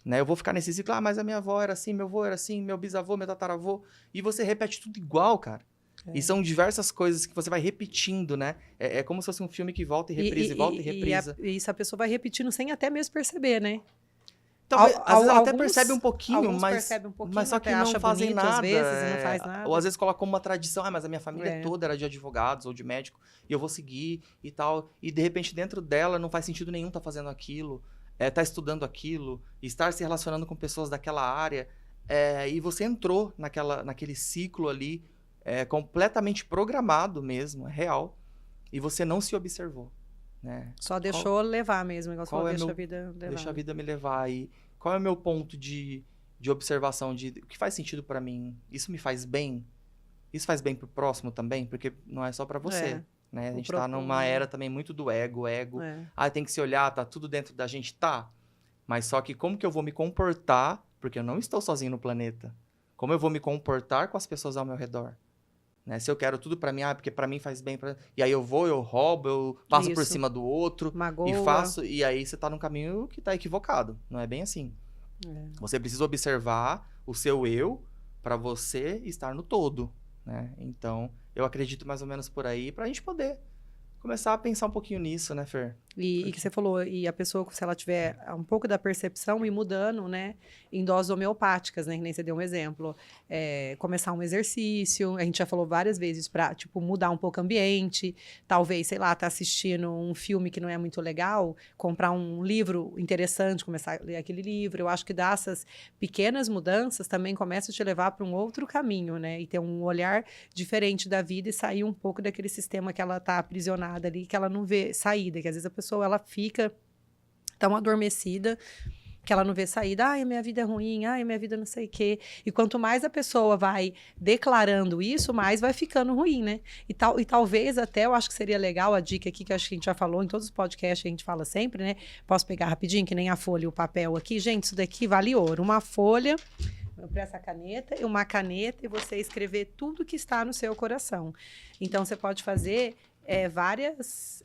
Né? Eu vou ficar nesse ciclo, mas a minha avó era assim, meu avô era assim, meu bisavô, meu tataravô, e você repete tudo igual, cara. E são diversas coisas que você vai repetindo, né? É como se fosse um filme que volta e reprisa, volta e reprisa. E isso a pessoa vai repetindo sem até mesmo perceber, né? Talvez, às vezes ela até percebe um pouquinho, mas só que não fazem nada. Às vezes, não faz nada. Ou às vezes coloca como uma tradição, mas a minha família toda era de advogados ou de médico, e eu vou seguir e tal. E de repente dentro dela não faz sentido nenhum estar fazendo aquilo, tá estudando aquilo, estar se relacionando com pessoas daquela área. E você entrou naquele ciclo ali, completamente programado mesmo, real, e você não se observou. Né? Só deixou levar mesmo, igual você falou, deixa a vida levar. Deixa a vida me levar. E qual é o meu ponto de observação de o que faz sentido pra mim? Isso me faz bem? Isso faz bem pro próximo também? Porque não é só pra você. Né? A gente tá numa era também muito do ego. Tem que se olhar, tá tudo dentro da gente, tá. Mas só que como que eu vou me comportar? Porque eu não estou sozinho no planeta. Como eu vou me comportar com as pessoas ao meu redor? Né? Se eu quero tudo pra mim, porque pra mim faz bem. E aí eu roubo, eu passo por cima do outro. Magoa. E faço. E aí você tá num caminho que tá equivocado. Não é bem assim. Você precisa observar o seu eu pra você estar no todo. Né? Então, eu acredito mais ou menos por aí pra gente poder começar a pensar um pouquinho nisso, né, Fer? E que você falou, e a pessoa, se ela tiver um pouco da percepção, ir mudando, né, em doses homeopáticas, né, que nem você deu um exemplo, começar um exercício, a gente já falou várias vezes para, tipo, mudar um pouco o ambiente, talvez, sei lá, tá assistindo um filme que não é muito legal, comprar um livro interessante, começar a ler aquele livro. Eu acho que dessas pequenas mudanças também começa a te levar para um outro caminho, né, e ter um olhar diferente da vida e sair um pouco daquele sistema que ela tá aprisionada ali, que ela não vê saída, que às vezes a pessoa ela fica tão adormecida que ela não vê saída. Ai, minha vida é ruim, ai, minha vida não sei o quê. E quanto mais a pessoa vai declarando isso, mais vai ficando ruim, né? E talvez até, eu acho que seria legal a dica aqui, que acho que a gente já falou em todos os podcasts, a gente fala sempre, né? Posso pegar rapidinho, que nem a folha e o papel aqui. Gente, isso daqui vale ouro. Uma folha para essa caneta e uma caneta e você escrever tudo que está no seu coração. Então, você pode fazer várias...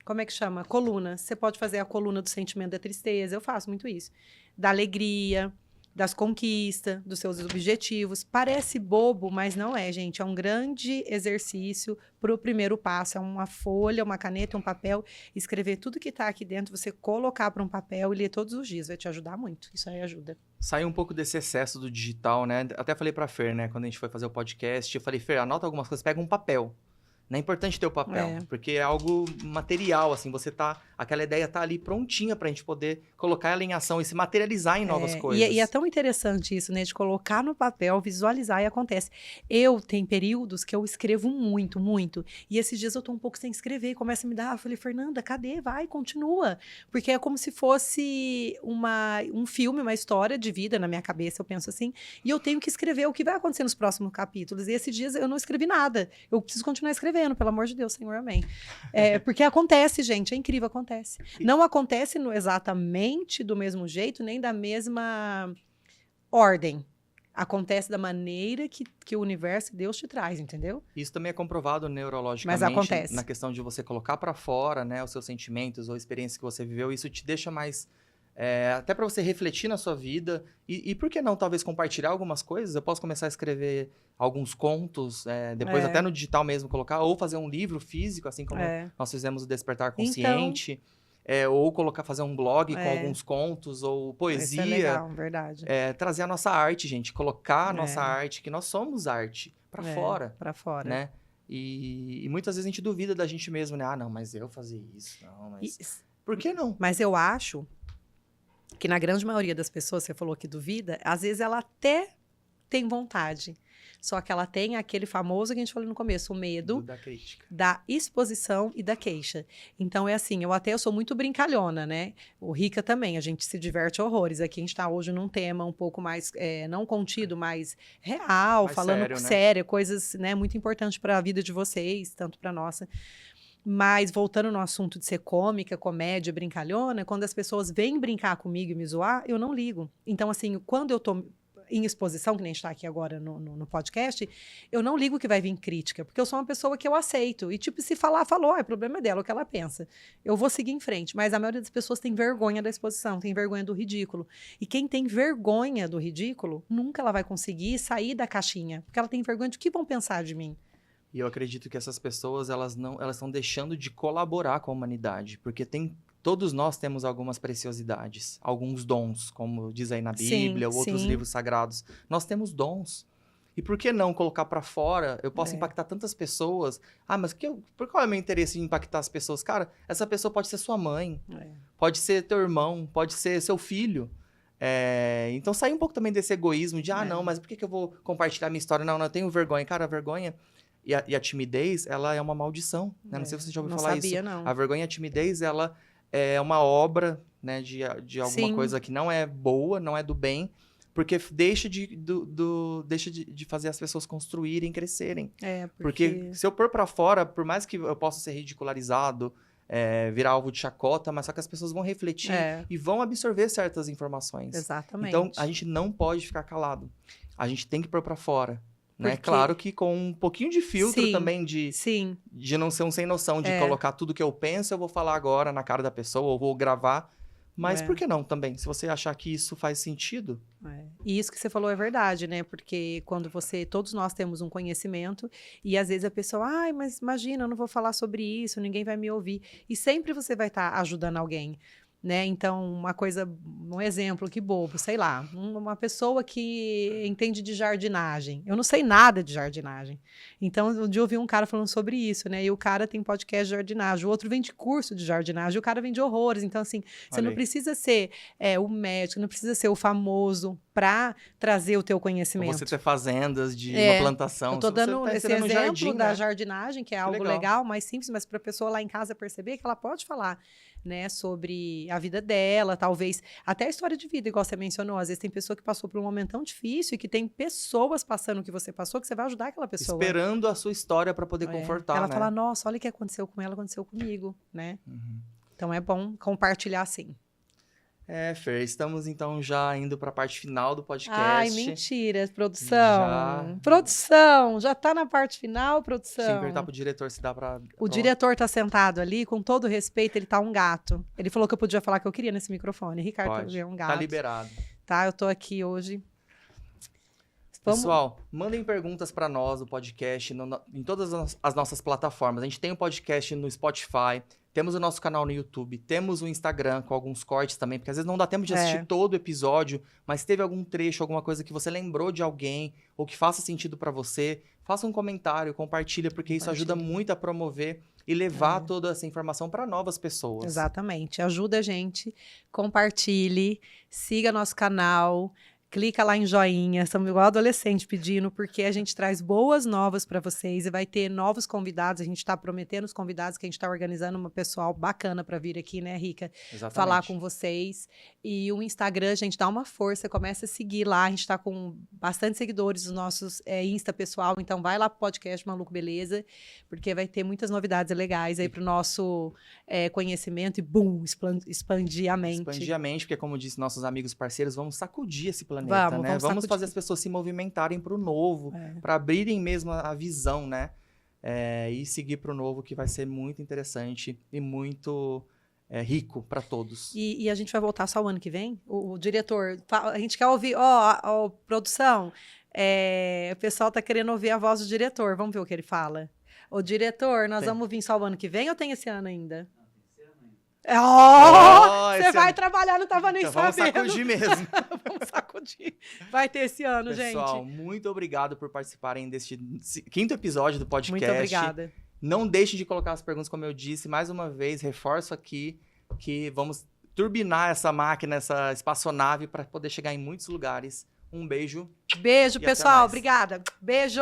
como é que chama? Colunas. Você pode fazer a coluna do sentimento da tristeza. Eu faço muito isso. Da alegria, das conquistas, dos seus objetivos. Parece bobo, mas não é, gente. É um grande exercício para o primeiro passo. É uma folha, uma caneta, um papel. Escrever tudo que está aqui dentro, você colocar para um papel e ler todos os dias. Vai te ajudar muito. Isso aí ajuda. Sair um pouco desse excesso do digital, né? Até falei pra Fer, né? Quando a gente foi fazer o podcast, eu falei, Fer, anota algumas coisas, pega um papel. Não é importante ter o papel, porque é algo material, assim, aquela ideia tá ali prontinha pra gente poder colocar ela em ação e se materializar em novas coisas. E é tão interessante isso, né, de colocar no papel, visualizar e acontece. Eu tenho períodos que eu escrevo muito, muito, e esses dias eu tô um pouco sem escrever, e começa a me dar, eu falei, Fernanda, cadê? Vai, continua. Porque é como se fosse um filme, uma história de vida na minha cabeça, eu penso assim, e eu tenho que escrever o que vai acontecer nos próximos capítulos, e esses dias eu não escrevi nada, eu preciso continuar escrevendo. Pelo amor de Deus, Senhor, amém. Porque acontece, gente, é incrível, acontece. Não acontece exatamente do mesmo jeito, nem da mesma ordem. Acontece da maneira que o universo e Deus te traz, entendeu? Isso também é comprovado neurologicamente. Mas acontece. Na questão de você colocar para fora, né, os seus sentimentos ou experiências que você viveu, isso te deixa mais... até para você refletir na sua vida e por que não talvez compartilhar algumas coisas? Eu posso começar a escrever alguns contos, depois até no digital mesmo colocar, ou fazer um livro físico, assim como nós fizemos o Despertar Consciente, ou fazer um blog com alguns contos, ou poesia. Isso é legal, verdade. Trazer a nossa arte, gente, colocar a nossa arte, que nós somos arte, para fora. Para fora. Né? E muitas vezes a gente duvida da gente mesmo, né? Ah, não, mas eu fazia isso. Não, mas... Por que não? Mas eu acho que na grande maioria das pessoas, você falou que duvida, às vezes ela até tem vontade. Só que ela tem aquele famoso que a gente falou no começo, o medo da crítica, da exposição e da queixa. Então, é assim, eu sou muito brincalhona, né? O Rica também, a gente se diverte horrores. Aqui a gente tá hoje num tema um pouco mais, não contido, mais real, mais falando sério, né? sério, coisas, né, muito importantes para a vida de vocês, tanto para nossa. Mas, voltando no assunto de ser cômica, comédia, brincalhona, quando as pessoas vêm brincar comigo e me zoar, eu não ligo. Então, assim, quando eu tô em exposição, que nem está aqui agora no podcast, eu não ligo que vai vir crítica, porque eu sou uma pessoa que eu aceito. E, tipo, se falar, falou, é problema dela, o que ela pensa. Eu vou seguir em frente. Mas a maioria das pessoas tem vergonha da exposição, tem vergonha do ridículo. E quem tem vergonha do ridículo, nunca ela vai conseguir sair da caixinha, porque ela tem vergonha de o que vão pensar de mim. E eu acredito que essas pessoas, elas estão deixando de colaborar com a humanidade, porque todos nós temos algumas preciosidades, alguns dons, como diz aí na Bíblia, ou outros livros sagrados. Nós temos dons. E por que não colocar para fora? Eu posso impactar tantas pessoas. Ah, mas por qual é o meu interesse em impactar as pessoas? Cara, essa pessoa pode ser sua mãe, pode ser teu irmão, pode ser seu filho. Então, sair um pouco também desse egoísmo de, não, mas por que eu vou compartilhar minha história? Não, eu tenho vergonha. Cara, a vergonha... E a timidez, ela é uma maldição, né? Não sei se você já ouviu falar isso. Não. A vergonha e a timidez, ela é uma obra, né, de alguma coisa que não é boa, não é do bem, porque deixa de fazer as pessoas construírem, crescerem. Porque se eu pôr pra fora, por mais que eu possa ser ridicularizado, virar alvo de chacota, mas só que as pessoas vão refletir e vão absorver certas informações. Exatamente. Então, a gente não pode ficar calado. A gente tem que pôr pra fora. Né? Claro que com um pouquinho de filtro também de não ser um sem noção, de colocar tudo que eu penso, eu vou falar agora na cara da pessoa, ou vou gravar, Mas por que não também? Se você achar que isso faz sentido. E isso que você falou é verdade, né? Porque quando todos nós temos um conhecimento e às vezes a pessoa, ai, mas imagina, eu não vou falar sobre isso, ninguém vai me ouvir. E sempre você vai estar ajudando alguém. Né? Então, um exemplo que bobo, sei lá, uma pessoa que entende de jardinagem. Eu não sei nada de jardinagem. Então, um dia eu ouvi um cara falando sobre isso, né? E o cara tem podcast de jardinagem, o outro vem de curso de jardinagem, o cara vem de horrores. Então, assim, você não precisa ser o médico, não precisa ser o famoso para trazer o teu conhecimento. Ou você ter fazendas de uma plantação. Eu tô dando esse exemplo jardim, da né? jardinagem, que é algo legal, mais simples, mas para a pessoa lá em casa perceber que ela pode falar, né, sobre a vida dela, talvez até a história de vida, igual você mencionou. Às vezes tem pessoa que passou por um momento tão difícil e que tem pessoas passando o que você passou, que você vai ajudar aquela pessoa. Esperando a sua história para poder confortar, ela né? fala, nossa, olha o que aconteceu com ela, aconteceu comigo, né? Então é bom compartilhar sim. Fer, estamos então já indo para a parte final do podcast. Ai, mentira, produção. Produção, já tá na parte final, produção. Tinha que perguntar pro diretor se dá para... O diretor tá sentado ali, com todo respeito, ele tá um gato. Ele falou que eu podia falar que eu queria nesse microfone. Ricardo é um gato. Tá liberado. Tá, eu tô aqui hoje. Pessoal, mandem perguntas para nós do podcast em todas as nossas plataformas. A gente tem um podcast no Spotify, temos o nosso canal no YouTube, temos o Instagram com alguns cortes também, porque às vezes não dá tempo de assistir todo o episódio, mas teve algum trecho, alguma coisa que você lembrou de alguém ou que faça sentido para você, faça um comentário, compartilha, porque isso ajuda muito a promover e levar toda essa informação para novas pessoas. Exatamente. Ajuda a gente, compartilhe, siga nosso canal. Clica lá em joinha, estamos igual adolescente pedindo, porque a gente traz boas novas para vocês e vai ter novos convidados. A gente está prometendo os convidados que a gente está organizando uma pessoal bacana para vir aqui, né, Rica? Exatamente. Falar com vocês. E o Instagram, gente, dá uma força, começa a seguir lá. A gente está com bastante seguidores dos nossos Insta pessoal, então vai lá pro podcast Maluco Beleza, porque vai ter muitas novidades legais aí para o nosso conhecimento e, bum, expandir a mente. Expandir a mente, porque como disse nossos amigos parceiros, vamos sacudir esse planeta, né? Vamos fazer as pessoas se movimentarem para o novo, para abrirem mesmo a visão, né? E seguir para o novo, que vai ser muito interessante e muito rico para todos. E a gente vai voltar só o ano que vem? O diretor, a gente quer ouvir, produção, o pessoal tá querendo ouvir a voz do diretor, vamos ver o que ele fala. Ô, diretor, nós vamos vir só o ano que vem ou tem esse ano ainda? Você vai trabalhar, não estava nem sabendo. Vamos sacudir mesmo. Vamos sacudir. Vai ter esse ano, gente. Pessoal, muito obrigado por participarem deste 5º episódio do podcast. Muito obrigada. Não deixe de colocar as perguntas, como eu disse. Mais uma vez, reforço aqui que vamos turbinar essa máquina, essa espaçonave, para poder chegar em muitos lugares. Um beijo. Beijo, pessoal. Obrigada. Beijo.